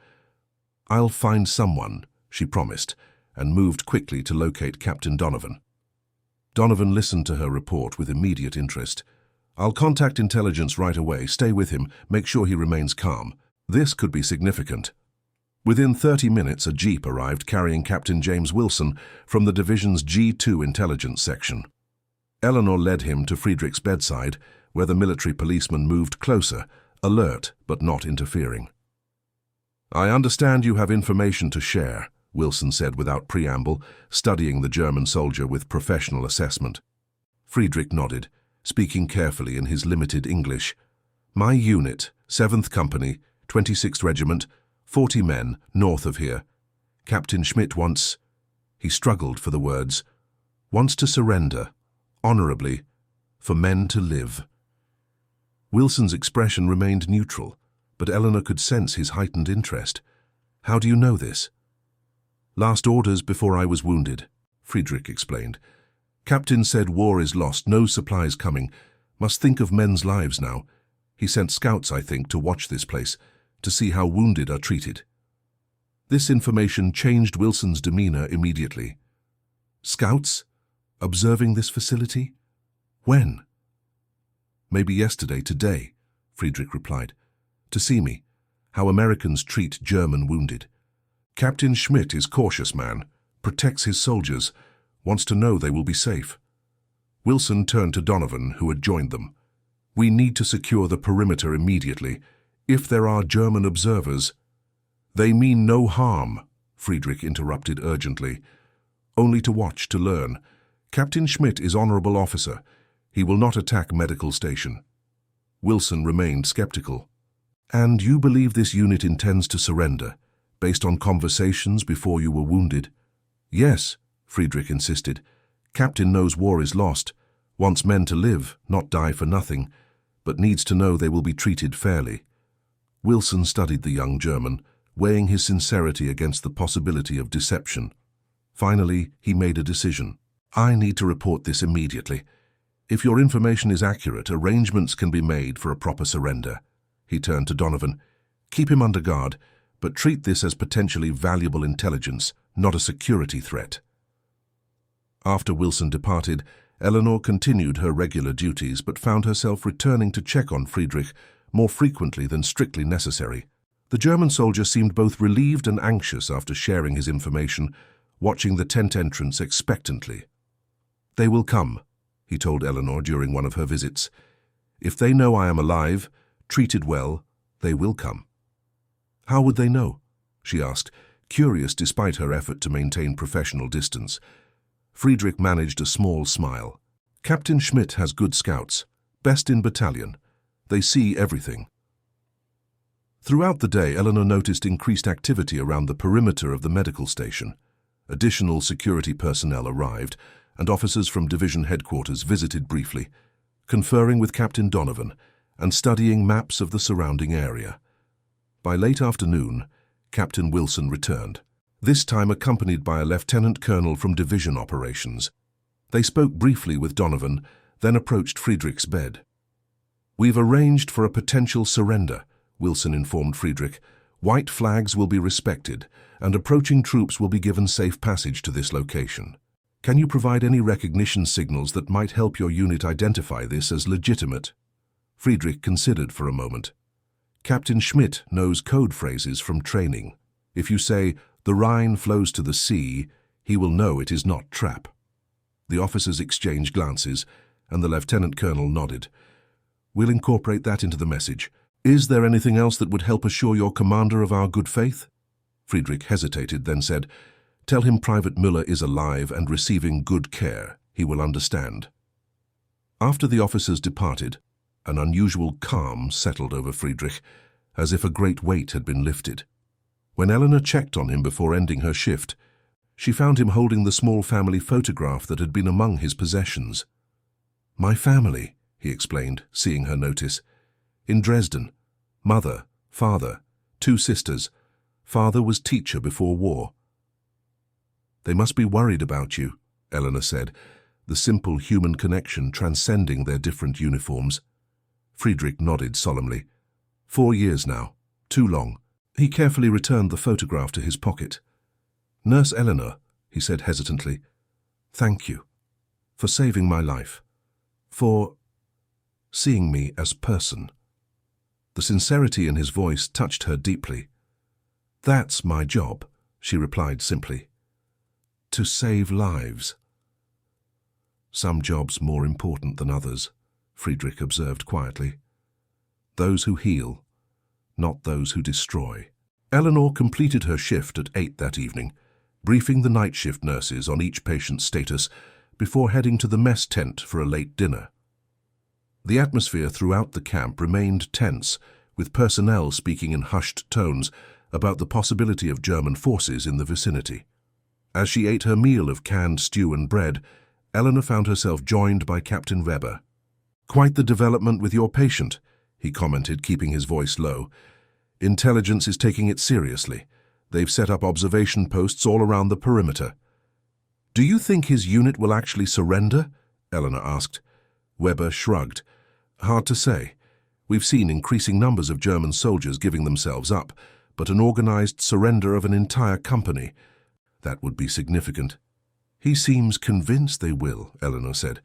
"I'll find someone," she promised, and moved quickly to locate Captain Donovan. Donovan listened to her report with immediate interest. "I'll contact intelligence right away. Stay with him. Make sure he remains calm. This could be significant." Within 30 minutes, a jeep arrived carrying Captain James Wilson from the division's G2 intelligence section. Eleanor led him to Friedrich's bedside, where the military policeman moved closer, alert but not interfering. "I understand you have information to share," Wilson said without preamble, studying the German soldier with professional assessment. Friedrich nodded, speaking carefully in his limited English. "My unit, 7th Company, 26th Regiment, 40 men, north of here. Captain Schmidt wants—" he struggled for the words, "wants to surrender, honorably, for men to live." Wilson's expression remained neutral, but Eleanor could sense his heightened interest. "How do you know this?" "Last orders before I was wounded," Friedrich explained. "Captain said war is lost, no supplies coming. Must think of men's lives now. He sent scouts, I think, to watch this place, to see how wounded are treated." This information changed Wilson's demeanor immediately. "Scouts? Observing this facility? When?" "Maybe yesterday, today," Friedrich replied. "To see me. how Americans treat German wounded. Captain Schmidt is cautious man, protects his soldiers, wants to know they will be safe. Wilson turned to Donovan, who had joined them. We need to secure the perimeter immediately. If there are German observers— They mean no harm, Friedrich interrupted urgently. Only to watch, to learn. Captain Schmidt is honorable officer. He will not attack medical station. Wilson remained skeptical. And you believe this unit intends to surrender, based on conversations before you were wounded? Yes, Friedrich insisted. Captain knows war is lost, wants men to live, not die for nothing, but needs to know they will be treated fairly. Wilson studied the young German, weighing his sincerity against the possibility of deception. Finally, he made a decision. I need to report this immediately. If your information is accurate, arrangements can be made for a proper surrender. He turned to Donovan. Keep him under guard, but treat this as potentially valuable intelligence, not a security threat. After Wilson departed, Eleanor continued her regular duties but found herself returning to check on Friedrich more frequently than strictly necessary. The German soldier seemed both relieved and anxious after sharing his information, watching the tent entrance expectantly. They will come, he told Eleanor during one of her visits. If they know I am alive, treated well, they will come. How would they know? She asked, curious despite her effort to maintain professional distance. Friedrich managed a small smile. Captain Schmidt has good scouts, best in battalion. They see everything. Throughout the day, Eleanor noticed increased activity around the perimeter of the medical station. Additional security personnel arrived, and officers from division headquarters visited briefly, conferring with Captain Donovan and studying maps of the surrounding area. By late afternoon, Captain Wilson returned, this time accompanied by a lieutenant colonel from division operations. They spoke briefly with Donovan, then approached Friedrich's bed. We've arranged for a potential surrender, Wilson informed Friedrich. White flags will be respected, and approaching troops will be given safe passage to this location. Can you provide any recognition signals that might help your unit identify this as legitimate? Friedrich considered for a moment. Captain Schmidt knows code phrases from training. If you say, "The Rhine flows to the sea," he will know it is not trap. The officers exchanged glances, and the lieutenant colonel nodded. We'll incorporate that into the message. Is there anything else that would help assure your commander of our good faith? Friedrich hesitated, then said, Tell him Private Müller is alive and receiving good care. He will understand. After the officers departed, an unusual calm settled over Friedrich, as if a great weight had been lifted. When Eleanor checked on him before ending her shift, she found him holding the small family photograph that had been among his possessions. My family, he explained, seeing her notice. In Dresden. Mother, father, 2 sisters. Father was teacher before war. They must be worried about you, Eleanor said, the simple human connection transcending their different uniforms. Friedrich nodded solemnly. 4 years now. Too long. He carefully returned the photograph to his pocket. Nurse Eleanor, he said hesitantly, thank you for saving my life, for seeing me as person. The sincerity in his voice touched her deeply. That's my job, she replied simply. To save lives. Some jobs more important than others, Friedrich observed quietly. Those who heal, not those who destroy. Eleanor completed her shift at 8 that evening, briefing the night shift nurses on each patient's status before heading to the mess tent for a late dinner. The atmosphere throughout the camp remained tense, with personnel speaking in hushed tones about the possibility of German forces in the vicinity. As she ate her meal of canned stew and bread, Eleanor found herself joined by Captain Weber. Quite the development with your patient, he commented, keeping his voice low. Intelligence is taking it seriously. They've set up observation posts all around the perimeter. Do you think his unit will actually surrender? Eleanor asked. Weber shrugged. Hard to say. We've seen increasing numbers of German soldiers giving themselves up, but an organized surrender of an entire company, that would be significant. He seems convinced they will, Eleanor said.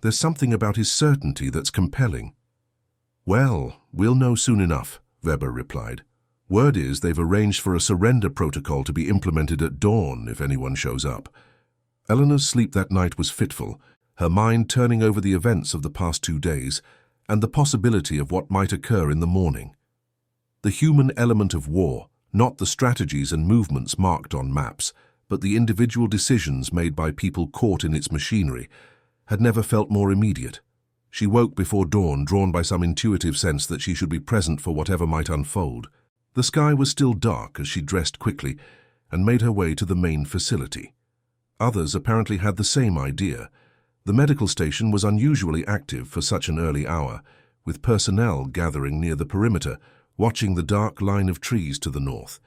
There's something about his certainty that's compelling. Well, we'll know soon enough, Weber replied. Word is they've arranged for a surrender protocol to be implemented at dawn if anyone shows up. Eleanor's sleep that night was fitful, her mind turning over the events of the past 2 days and the possibility of what might occur in the morning. The human element of war, not the strategies and movements marked on maps, but the individual decisions made by people caught in its machinery, had never felt more immediate. She woke before dawn, drawn by some intuitive sense that she should be present for whatever might unfold. The sky was still dark as she dressed quickly and made her way to the main facility. Others apparently had the same idea. The medical station was unusually active for such an early hour, with personnel gathering near the perimeter, watching the dark line of trees to the north.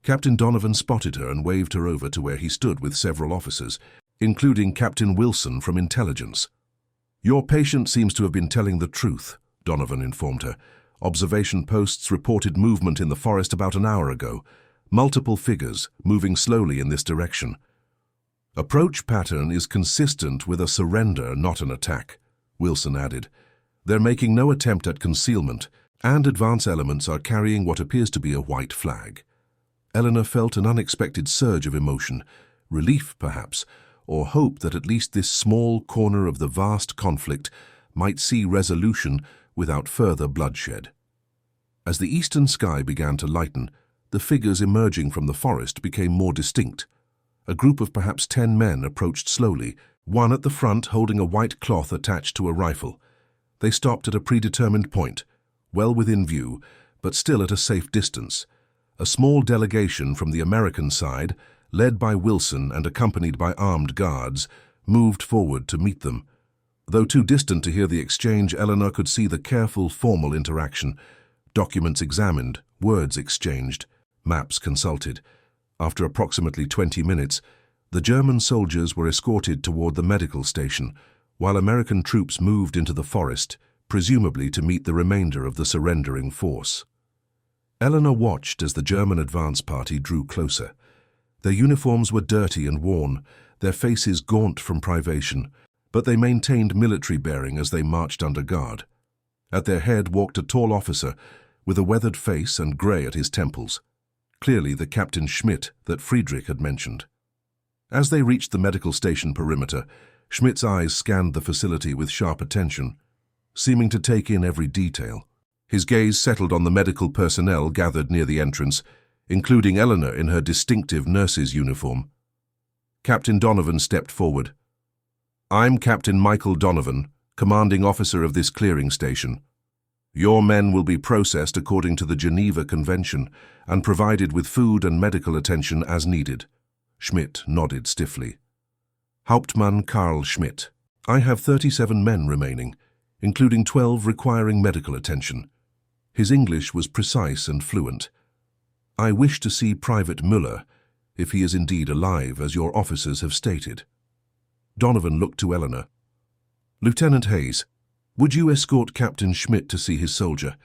Captain Donovan spotted her and waved her over to where he stood with several officers, including Captain Wilson from Intelligence. "Your patient seems to have been telling the truth," Donovan informed her. "Observation posts reported movement in the forest about an hour ago. Multiple figures, moving slowly in this direction. Approach pattern is consistent with a surrender, not an attack," Wilson added. "They're making no attempt at concealment, and advance elements are carrying what appears to be a white flag." Eleanor felt an unexpected surge of emotion, relief perhaps, or hope that at least this small corner of the vast conflict might see resolution without further bloodshed. As the eastern sky began to lighten, the figures emerging from the forest became more distinct. A group of perhaps 10 men approached slowly, one at the front holding a white cloth attached to a rifle. They stopped at a predetermined point, well within view, but still at a safe distance. A small delegation from the American side, led by Wilson and accompanied by armed guards, moved forward to meet them. Though too distant to hear the exchange, Eleanor could see the careful, formal interaction. Documents examined, words exchanged, maps consulted. After approximately 20 minutes, the German soldiers were escorted toward the medical station, while American troops moved into the forest, presumably to meet the remainder of the surrendering force. Eleanor watched as the German advance party drew closer. Their uniforms were dirty and worn, their faces gaunt from privation, but they maintained military bearing as they marched under guard. At their head walked a tall officer with a weathered face and grey at his temples, clearly the Captain Schmidt that Friedrich had mentioned. As they reached the medical station perimeter, Schmidt's eyes scanned the facility with sharp attention, seeming to take in every detail. His gaze settled on the medical personnel gathered near the entrance, including Eleanor in her distinctive nurse's uniform. Captain Donovan stepped forward. "I'm Captain Michael Donovan, commanding officer of this clearing station. Your men will be processed according to the Geneva Convention and provided with food and medical attention as needed." Schmidt nodded stiffly. "Hauptmann Karl Schmidt. I have 37 men remaining, including 12 requiring medical attention." His English was precise and fluent. "I wish to see Private Müller, if he is indeed alive, as your officers have stated." Donovan looked to Eleanor. "Lieutenant Hayes, would you escort Captain Schmidt to see his soldier?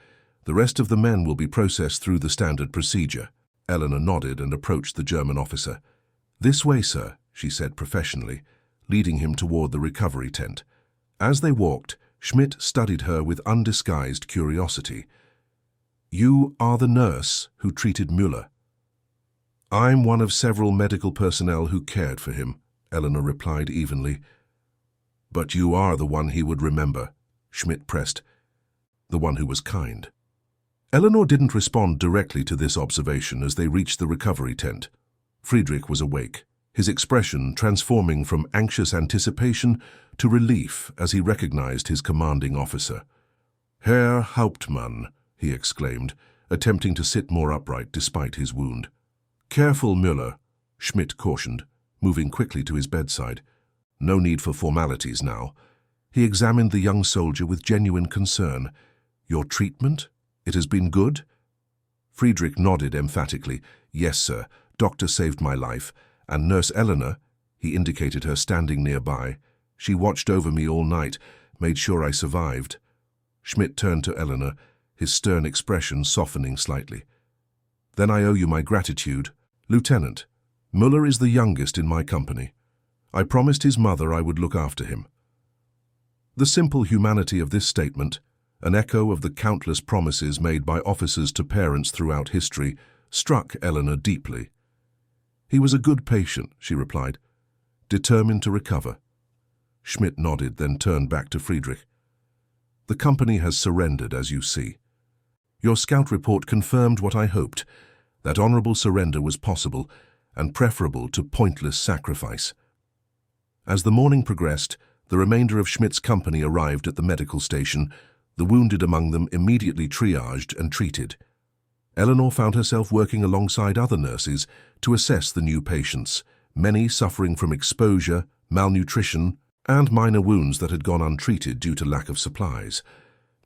The rest of the men will be processed through the standard procedure." Eleanor nodded and approached the German officer. "This way, sir," she said professionally, leading him toward the recovery tent. As they walked, Schmidt studied her with undisguised curiosity. "You are the nurse who treated Müller?" "I'm one of several medical personnel who cared for him," Eleanor replied evenly. "But you are the one he would remember," Schmidt pressed. "The one who was kind." Eleanor didn't respond directly to this observation as they reached the recovery tent. Friedrich was awake, his expression transforming from anxious anticipation to relief as he recognized his commanding officer. "Herr Hauptmann," he exclaimed, attempting to sit more upright despite his wound. "Careful, Müller," Schmidt cautioned, moving quickly to his bedside. No need for formalities now. He examined the young soldier with genuine concern. "Your treatment? It has been good?" Friedrich nodded emphatically. "Yes, sir. Doctor saved my life. And Nurse Eleanor," he indicated her standing nearby, "she watched over me all night, made sure I survived." Schmidt turned to Eleanor, his stern expression softening slightly. "Then I owe you my gratitude. Lieutenant, Müller is the youngest in my company. I promised his mother I would look after him." The simple humanity of this statement, an echo of the countless promises made by officers to parents throughout history, struck Eleanor deeply. "He was a good patient," she replied, "determined to recover." Schmidt nodded, then turned back to Friedrich. "The company has surrendered, as you see. Your scout report confirmed what I hoped, that honorable surrender was possible and preferable to pointless sacrifice." As the morning progressed, the remainder of Schmidt's company arrived at the medical station, the wounded among them immediately triaged and treated. Eleanor found herself working alongside other nurses to assess the new patients, many suffering from exposure, malnutrition, and minor wounds that had gone untreated due to lack of supplies.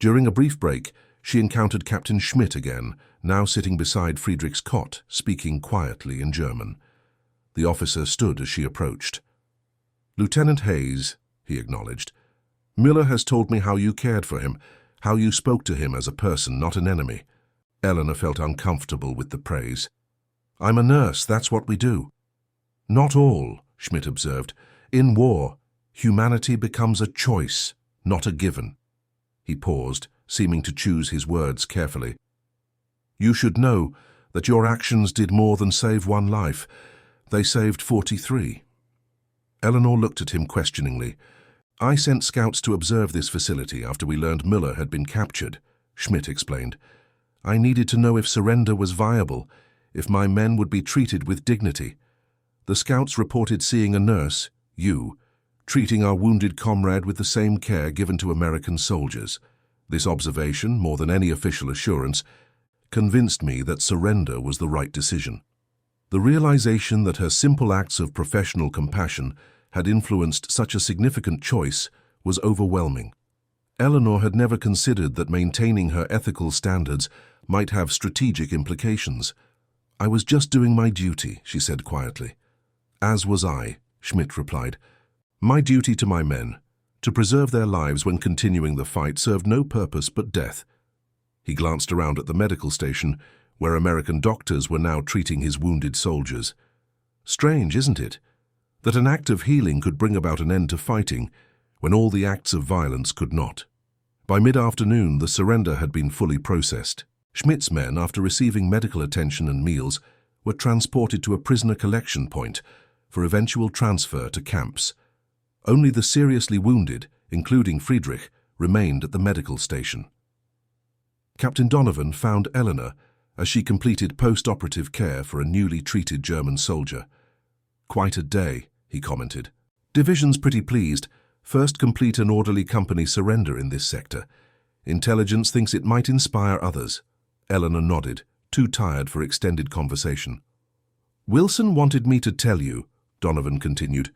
During a brief break, she encountered Captain Schmidt again, now sitting beside Friedrich's cot, speaking quietly in German. The officer stood as she approached. "Lieutenant Hayes," he acknowledged, "Müller has told me how you cared for him, how you spoke to him as a person, not an enemy." Eleanor felt uncomfortable with the praise. "I'm a nurse, that's what we do." "Not all," Schmidt observed. "In war, humanity becomes a choice, not a given." He paused, seeming to choose his words carefully. "You should know that your actions did more than save one life. They saved 43. Eleanor looked at him questioningly. "I sent scouts to observe this facility after we learned Müller had been captured," Schmidt explained. "I needed to know if surrender was viable, if my men would be treated with dignity. The scouts reported seeing a nurse, you, treating our wounded comrade with the same care given to American soldiers. This observation, more than any official assurance, convinced me that surrender was the right decision." The realization that her simple acts of professional compassion had influenced such a significant choice was overwhelming. Eleanor had never considered that maintaining her ethical standards might have strategic implications. "I was just doing my duty," she said quietly. "As was I," Schmidt replied. "My duty to my men, to preserve their lives when continuing the fight, served no purpose but death." He glanced around at the medical station, where American doctors were now treating his wounded soldiers. Strange, isn't it, that an act of healing could bring about an end to fighting when all the acts of violence could not. By mid-afternoon, the surrender had been fully processed. Schmidt's men, after receiving medical attention and meals, were transported to a prisoner collection point for eventual transfer to camps. Only the seriously wounded, including Friedrich, remained at the medical station. Captain Donovan found Eleanor as she completed post-operative care for a newly treated German soldier. "Quite a day," he commented. "Division's pretty pleased. First complete an orderly company surrender in this sector. Intelligence thinks it might inspire others." Eleanor nodded, too tired for extended conversation. "Wilson wanted me to tell you," Donovan continued,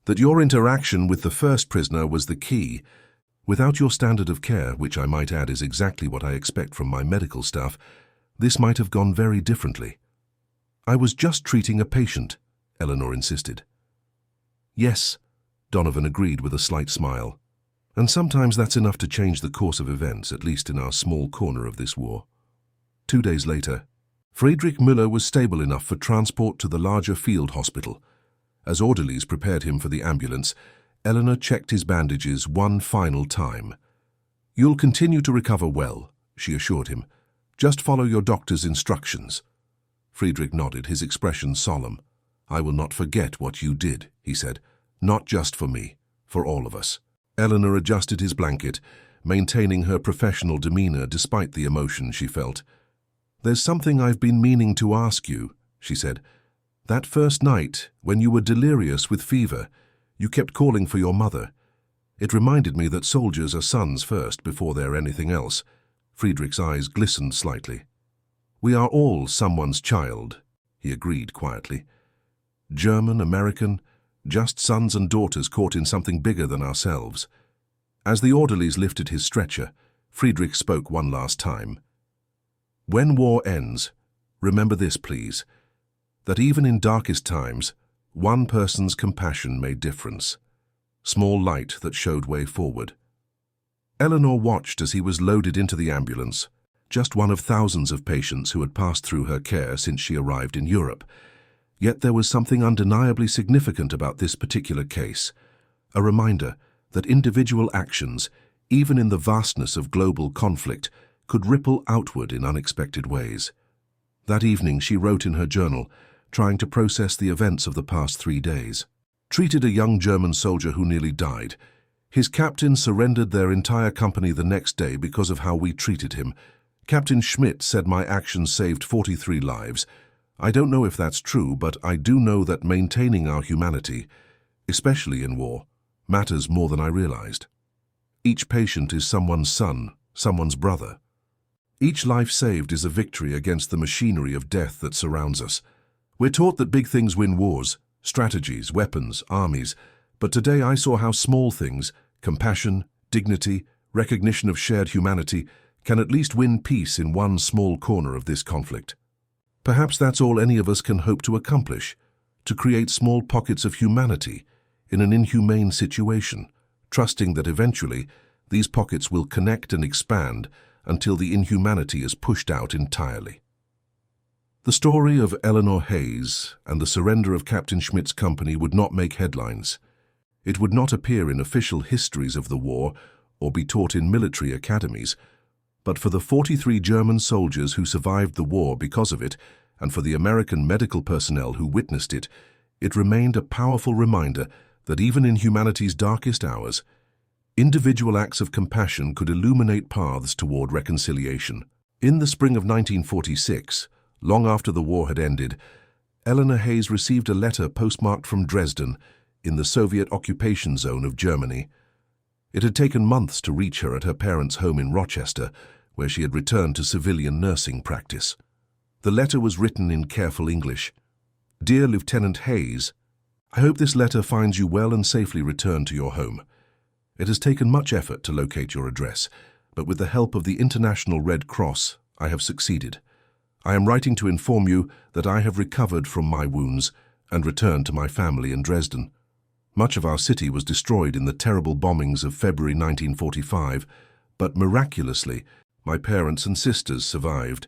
"that your interaction with the first prisoner was the key. Without your standard of care, which I might add is exactly what I expect from my medical staff, this might have gone very differently." "I was just treating a patient," Eleanor insisted. "Yes," Donovan agreed with a slight smile. "And sometimes that's enough to change the course of events, at least in our small corner of this war." 2 days later, Friedrich Müller was stable enough for transport to the larger field hospital. As orderlies prepared him for the ambulance, Eleanor checked his bandages one final time. "You'll continue to recover well," she assured him. "Just follow your doctor's instructions." Friedrich nodded, his expression solemn. "I will not forget what you did," he said. "Not just for me, for all of us." Eleanor adjusted his blanket, maintaining her professional demeanor despite the emotion she felt. "There's something I've been meaning to ask you," she said. "That first night, when you were delirious with fever, you kept calling for your mother. It reminded me that soldiers are sons first before they're anything else." Friedrich's eyes glistened slightly. "We are all someone's child," he agreed quietly. "German, American, just sons and daughters caught in something bigger than ourselves." As the orderlies lifted his stretcher, Friedrich spoke one last time. "When war ends, remember this, please, that even in darkest times, one person's compassion made difference. Small light that showed way forward." Eleanor watched as he was loaded into the ambulance, just one of thousands of patients who had passed through her care since she arrived in Europe. Yet there was something undeniably significant about this particular case, a reminder that individual actions, even in the vastness of global conflict, could ripple outward in unexpected ways. That evening she wrote in her journal, trying to process the events of the past 3 days. Treated a young German soldier who nearly died. His captain surrendered their entire company the next day because of how we treated him. Captain Schmidt said my actions saved 43 lives. I don't know if that's true, but I do know that maintaining our humanity, especially in war, matters more than I realized. Each patient is someone's son, someone's brother. Each life saved is a victory against the machinery of death that surrounds us. We're taught that big things win wars, strategies, weapons, armies, but today I saw how small things, compassion, dignity, recognition of shared humanity, can at least win peace in one small corner of this conflict. Perhaps that's all any of us can hope to accomplish, to create small pockets of humanity in an inhumane situation, trusting that eventually these pockets will connect and expand until the inhumanity is pushed out entirely. The story of Eleanor Hayes and the surrender of Captain Schmidt's company would not make headlines. It would not appear in official histories of the war or be taught in military academies, but for the 43 German soldiers who survived the war because of it, and for the American medical personnel who witnessed it, it remained a powerful reminder that even in humanity's darkest hours, individual acts of compassion could illuminate paths toward reconciliation. In the spring of 1946, long after the war had ended, Eleanor Hayes received a letter postmarked from Dresden, in the Soviet occupation zone of Germany. It had taken months to reach her at her parents' home in Rochester, where she had returned to civilian nursing practice. The letter was written in careful English. Dear Lieutenant Hayes, I hope this letter finds you well and safely returned to your home. It has taken much effort to locate your address, but with the help of the International Red Cross, I have succeeded. I am writing to inform you that I have recovered from my wounds and returned to my family in Dresden. Much of our city was destroyed in the terrible bombings of February 1945, but miraculously, my parents and sisters survived.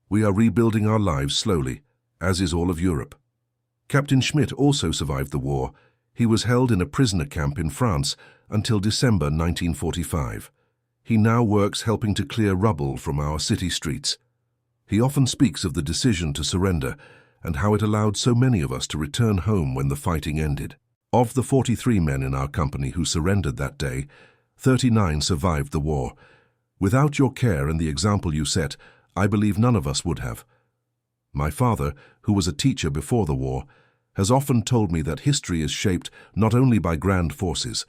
We are rebuilding our lives slowly, as is all of Europe. Captain Schmidt also survived the war. He was held in a prisoner camp in France until December 1945. He now works helping to clear rubble from our city streets. He often speaks of the decision to surrender and how it allowed so many of us to return home when the fighting ended. Of the 43 men in our company who surrendered that day, 39 survived the war. Without your care and the example you set, I believe none of us would have. My father, who was a teacher before the war, has often told me that history is shaped not only by grand forces,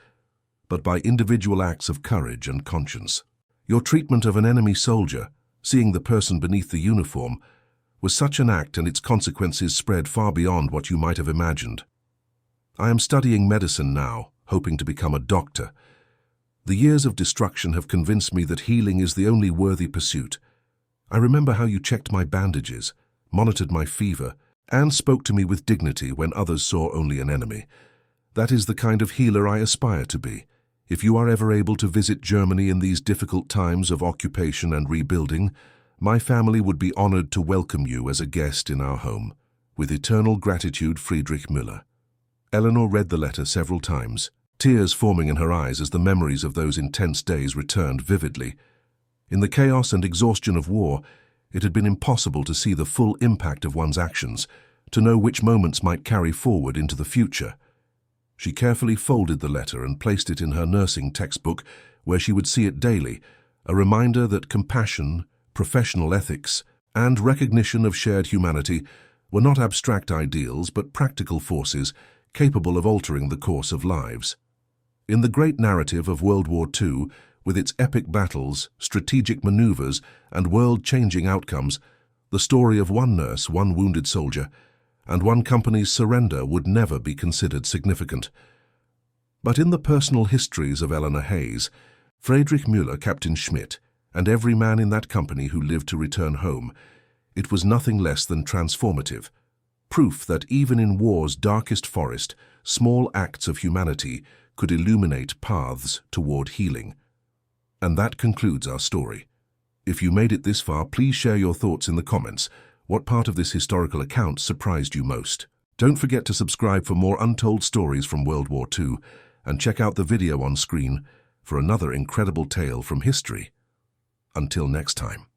but by individual acts of courage and conscience. Your treatment of an enemy soldier, seeing the person beneath the uniform, was such an act, and its consequences spread far beyond what you might have imagined. I am studying medicine now, hoping to become a doctor. The years of destruction have convinced me that healing is the only worthy pursuit. I remember how you checked my bandages, monitored my fever, and spoke to me with dignity when others saw only an enemy. That is the kind of healer I aspire to be. If you are ever able to visit Germany in these difficult times of occupation and rebuilding, my family would be honored to welcome you as a guest in our home. With eternal gratitude, Friedrich Müller. Eleanor read the letter several times, tears forming in her eyes as the memories of those intense days returned vividly. In the chaos and exhaustion of war, it had been impossible to see the full impact of one's actions, to know which moments might carry forward into the future. She carefully folded the letter and placed it in her nursing textbook, where she would see it daily, a reminder that compassion, professional ethics, and recognition of shared humanity were not abstract ideals but practical forces capable of altering the course of lives. In the great narrative of World War II, with its epic battles, strategic maneuvers, and world-changing outcomes, the story of one nurse, one wounded soldier, and one company's surrender would never be considered significant. But in the personal histories of Eleanor Hayes, Friedrich Müller, Captain Schmidt, and every man in that company who lived to return home, it was nothing less than transformative. Proof that even in war's darkest forest, small acts of humanity could illuminate paths toward healing. And that concludes our story. If you made it this far, please share your thoughts in the comments. What part of this historical account surprised you most? Don't forget to subscribe for more untold stories from World War II, and check out the video on screen for another incredible tale from history. Until next time.